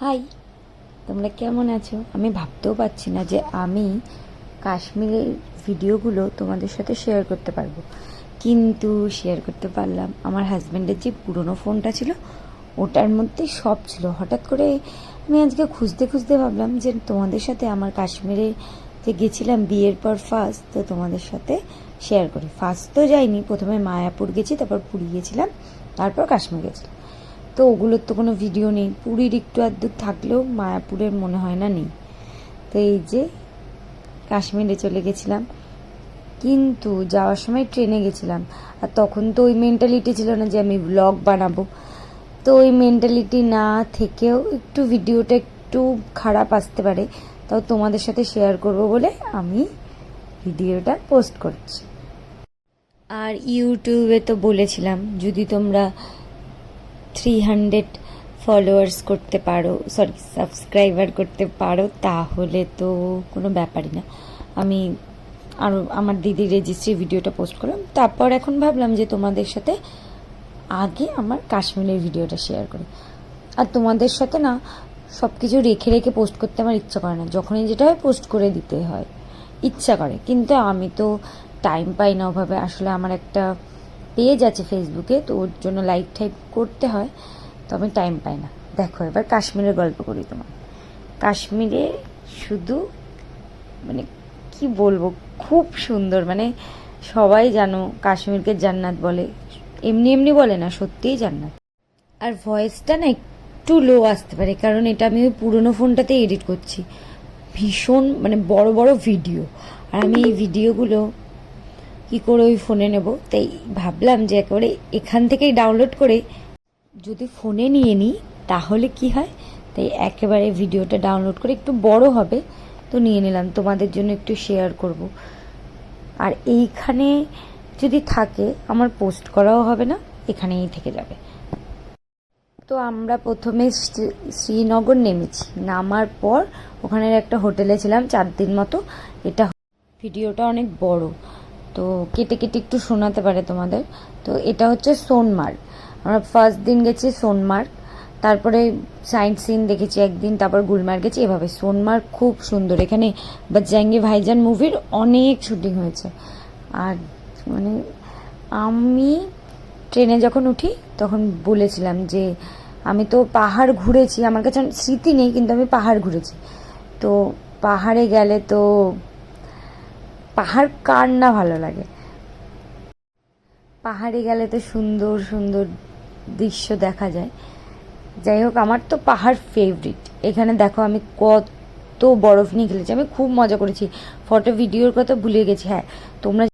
High, তোমরা কেমন আছো? আমি ভাবতেও পারছি না যে আমি কাশ্মীরের ভিডিওগুলো তোমাদের সাথে শেয়ার করতে পারবো, কিন্তু শেয়ার করতে পারলাম। আমার হাজব্যান্ডের যে পুরনো ফোনটা ছিল ওটার মধ্যে সব ছিল। হঠাৎ করে আমি আজকে খুঁজতে খুঁজতে ভাবলাম যে তোমাদের সাথে আমার কাশ্মীরে যে গেছিলাম বিয়ের পর ফার্স্ট, তো তোমাদের সাথে শেয়ার করি। ফার্স্ট তো যাইনি, প্রথমে মায়াপুর গেছি, তারপর পুরী গেছিলাম, তারপর কাশ্মীর গেছিলাম। তো ওগুলোর তো কোনো ভিডিও নেই, পুরীর একটু আধটু থাকলেও মায়াপুরের মনে হয় না নেই। তো এই যে কাশ্মীরে চলে গেছিলাম, কিন্তু যাওয়ার সময় ট্রেনে গেছিলাম। আর তখন তো ওই মেন্টালিটি ছিল না যে আমি ব্লগ বানাবো। তো ওই মেন্টালিটি না থেকেও একটু ভিডিওটা একটু খারাপ আসতে পারে, তাও তোমাদের সাথে শেয়ার করব বলে আমি ভিডিওটা পোস্ট করছি। আর ইউটিউবে তো বলেছিলাম যদি তোমরা 300 ফলোয়ার্স করতে পারো, সরি সাবস্ক্রাইবার করতে পারো, তাহলে তো কোনো ব্যাপারই না। আমি আরও আমার দিদির রেজিস্ট্রি ভিডিওটা পোস্ট করলাম, তারপর এখন ভাবলাম যে তোমাদের সাথে আগে আমার কাশ্মীরের ভিডিওটা শেয়ার করি। আর তোমাদের সাথে না সব কিছু রেখে রেখে পোস্ট করতে আমার ইচ্ছা করে না, যখনই যেটা হয় পোস্ট করে দিতে হয়, ইচ্ছা করে, কিন্তু আমি তো টাইম পাই না ওভাবে। আসলে আমার একটা পেজ আছে ফেসবুকে, তো ওর জন্য লাইক টাইপ করতে হয়, তো আমি টাইম পাই না। দেখো এবার কাশ্মীরের গল্প করি তোমার। কাশ্মীরে শুধু মানে কি বলবো, খুব সুন্দর। মানে সবাই জানো কাশ্মীরকে জান্নাত বলে, এমনি এমনি বলে না, সত্যিই জান্নাত। আর ভয়েসটা না একটু লো আসতে পারে, কারণ এটা আমি ওই পুরোনো ফোনটাতে এডিট করছি। ভীষণ মানে বড় বড় ভিডিও, আর আমি এই ভিডিওগুলো কি করে ওই ফোনে নেব, তাই ভাবলাম যে একেবারে এখান থেকেই ডাউনলোড করে যদি ফোনে নিয়ে নিই তাহলে কি হয়। তাই একেবারে ভিডিওটা ডাউনলোড করে, একটু বড় হবে তো নিয়ে নিলাম, তোমাদের জন্য একটু শেয়ার করব। আর এইখানে যদি থাকে আমার পোস্ট করাও হবে না, এখানেই থেকে যাবে। তো আমরা প্রথমে শ্রীনগর নেমেছি, নামার পর ওখানের একটা হোটেলে ছিলাম 4 দিন মতো। এটা ভিডিওটা অনেক বড়, তো কেটে কেটে একটু শোনাতে পারে তোমাদের। তো এটা হচ্ছে সোনমার্গ। আমরা ফার্স্ট দিন গেছি সোনমার্গ, তারপরে সাইন্ট সিন দেখেছি একদিন, তারপর গুলমার্গ গেছি। এভাবে সোনমার্গ খুব সুন্দর, এখানে বজরঙ্গি ভাইজান মুভির অনেক শুটিং হয়েছে। আর মানে আমি ট্রেনে যখন উঠি তখন বলেছিলাম যে আমি তো পাহাড় ঘুরেছি, আমার কাছে স্মৃতি নেই, কিন্তু আমি পাহাড় ঘুরেছি। তো পাহাড়ে গেলে তো পাহাড় কার না ভালো লাগে, পাহাড়ে গেলে তো সুন্দর সুন্দর দৃশ্য দেখা যায়। যাই হোক, আমার তো পাহাড় ফেভারিট। এখানে দেখো আমি কত বরফ নিয়ে খেলেছি, আমি খুব মজা করেছি। ফটো ভিডিওর কথা ভুলে গেছি। হ্যাঁ, তোমরা